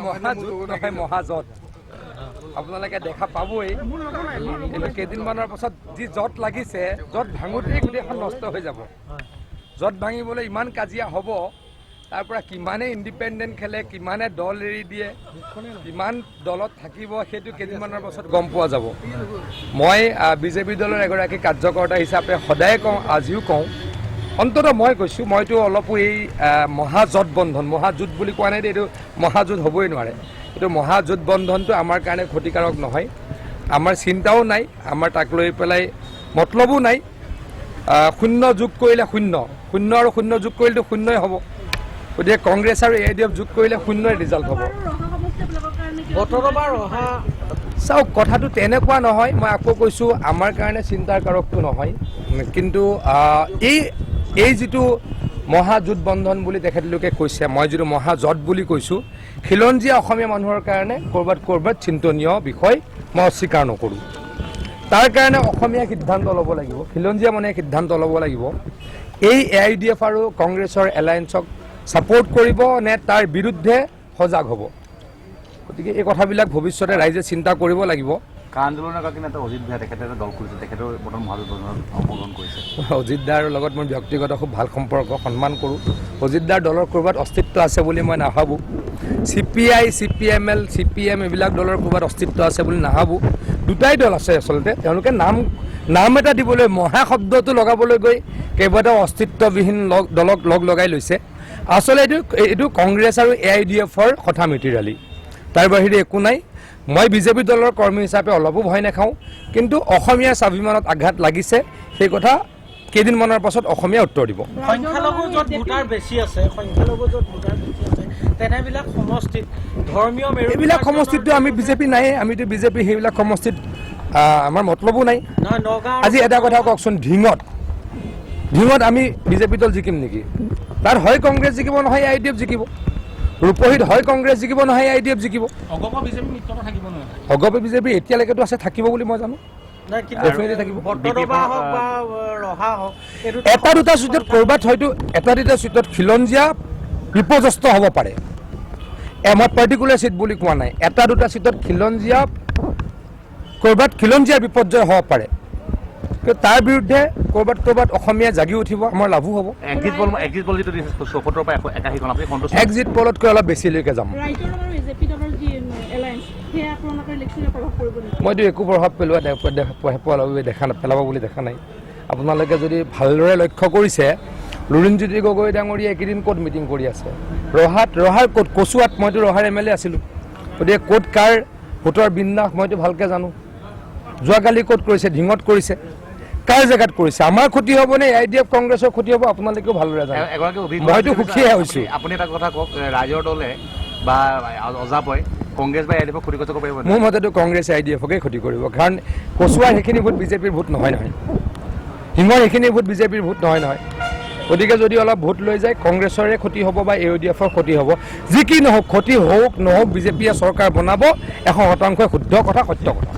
মহাজোঁট নহয় মহাজোঁট আপোনালোকে দেখা পাবই কিন্তু কেইদিনমানৰ পাছত যি জট লাগিছে জট ভাঙোতেই গোটেইখন নষ্ট হৈ যাব জট ভাঙিবলৈ ইমান কাজিয়া হ'ব তাৰ পৰা কিমানে ইণ্ডিপেণ্ডেণ্ট খেলে কিমানে দল এৰি দিয়ে কিমান দলত থাকিব সেইটো কেইদিনমানৰ পাছত গম পোৱা যাব মই বিজেপি দলৰ এগৰাকী কাৰ্যকৰ্তা হিচাপে সদায় কওঁ আজিও কওঁ অন্ততঃ মই কৈছোঁ মইতো অলপো এই মহাজোঁট বন্ধন মহাজোঁট বুলি কোৱা নাই এইটো মহাজোঁট হ'বই নোৱাৰে এইটো মহাজোঁট বন্ধনটো আমাৰ কাৰণে ক্ষতিকাৰক নহয় আমাৰ চিন্তাও নাই আমাৰ তাক লৈ পেলাই মতলবো নাই শূন্য যোগ কৰিলে শূন্য শূন্য আৰু শূন্য যোগ কৰিলেতো শূন্যই হ'ব গতিকে কংগ্ৰেছ আৰু AIDF যোগ কৰিলে শূন্যই ৰিজাল্ট হ'ব চাওক কথাটো তেনেকুৱা নহয় মই আকৌ কৈছোঁ আমাৰ কাৰণে চিন্তাৰ কাৰকটো নহয় কিন্তু এই যিটো মহাজোঁট বন্ধন বুলি তেখেতলোকে কৈছে মই যিটো মহাজোঁট বুলি কৈছোঁ খিলঞ্জীয়া অসমীয়া মানুহৰ কাৰণে ক'ৰবাত চিন্তনীয় বিষয় মই অস্বীকাৰ নকৰোঁ তাৰ কাৰণে অসমীয়া সিদ্ধান্ত ল'ব লাগিব খিলঞ্জীয়া মানুহে সিদ্ধান্ত ল'ব লাগিব এই AIDF আৰু কংগ্ৰেছৰ এলায়েন্সক ছাপোৰ্ট কৰিব নে তাৰ বিৰুদ্ধে সজাগ হ'ব গতিকে এই কথাবিলাক ভৱিষ্যতে ৰাইজে চিন্তা কৰিব লাগিব আন্দোলনৰ কাৰণে এটা অজিত দাৰ তেখেতে এটা দল কৰিছে তেখেতৰ বৰ্তমান মহাজোঁট অংশগ্ৰহণ কৰিছে অজিত দাৰ লগত মোৰ ব্যক্তিগত খুব ভাল সম্পৰ্ক সন্মান কৰোঁ অজিত দাৰ দলৰ ক'ৰবাত অস্তিত্ব আছে বুলি মই নাভাবোঁ CPI CPML CPM এইবিলাক দলৰ ক'ৰবাত অস্তিত্ব আছে বুলি নাভাবোঁ দুটাই দল আছে আচলতে তেওঁলোকে নাম এটা দিবলৈ মহা শব্দটো লগাবলৈ গৈ কেইবাটাও অস্তিত্ববিহীন দলক লগাই লৈছে আচলতে এইটো কংগ্ৰেছ আৰু AIDFৰ কথা মেটেৰিয়েলি তাৰ বাহিৰে একো নাই মই বিজেপি দলৰ কৰ্মী হিচাপে অলপো ভয় নাখাওঁ কিন্তু অসমীয়া স্বাভিমানত আঘাত লাগিছে সেই কথা কেইদিনমানৰ পাছত অসমীয়া উত্তৰ দিব সংখ্যালঘু য'ত ভোটাৰ বেছি আছে তেনেবিলাক সমষ্টিত ধৰ্মীয় এইবিলাক সমষ্টিতটো আমি বিজেপি নাই আমিতো বিজেপি সেইবিলাক সমষ্টিত আমাৰ মতলবো নাই আজি এটা কথা কওকচোন ঢিঙত আমি বিজেপি দল জিকিম নেকি তাত হয় কংগ্ৰেছ জিকিব নহয় AIDF জিকিব ৰূপহীত হয় কংগ্ৰেছ জিকিব নহয় AIDF জিকিব অগপ বিজেপি এতিয়ালৈকেতো আছে থাকিব বুলি মই জানো এটা দুটা চিটত ক'ৰবাত হয়তো এটা দুটা চিটত খিলঞ্জীয়া বিপৰ্যস্ত হ'ব পাৰে মই পাৰ্টিকুলাৰ চিট বুলি কোৱা নাই এটা দুটা চিটত ক'ৰবাত খিলঞ্জীয়া বিপৰ্যয় হ'ব পাৰে তাৰ বিৰুদ্ধে ক'ৰবাত অসমীয়া জাগি উঠিব আমাৰ লাভো হ'ব এক্সিট পলতকৈ অলপ বেছিলৈকে যাম মইতো একো প্ৰভাৱ পেলাব বুলি দেখা নাই আপোনালোকে যদি ভালদৰে লক্ষ্য কৰিছে লুৰিণজ্যোতি গগৈ ডাঙৰীয়া এইকেইদিন ক'ত মিটিং কৰি আছে ৰহাৰ ক'ত কচুৱাত মইতো ৰহাৰ MLA আছিলোঁ গতিকে ক'ত কাৰ ভোটৰ বিন্যাস মইতো ভালকৈ জানো যোৱাকালি ক'ত কৰিছে ঢিঙত কৰিছে কাৰ জেগাত কৰিছে আমাৰ ক্ষতি হ'ব নে AIDF কংগ্ৰেছৰ ক্ষতি হ'ব আপোনালোকেও ভালদৰে জানে মইতো সুখীহে হৈছোঁ আপুনি এটা কথা কওক ৰাইজৰ দলে বা অজাপই কংগ্ৰেছ বা AIDFক ক্ষতি কৰিব পাৰিব মোৰ মতেতো কংগ্ৰেছ AIDFকে ক্ষতি কৰিব কাৰণ কচুৱাৰ সেইখিনি ভোট বিজেপিৰ ভোট নহয় ঢিঙৰ সেইখিনি ভোট বিজেপিৰ ভোট নহয় গতিকে যদি অলপ ভোট লৈ যায় কংগ্ৰেছৰে ক্ষতি হ'ব বা AIDFৰ ক্ষতি হ'ব যি কি নহওক ক্ষতি হওক নহওক বিজেপিয়ে চৰকাৰ বনাব 100% শুদ্ধ কথা সত্য কথা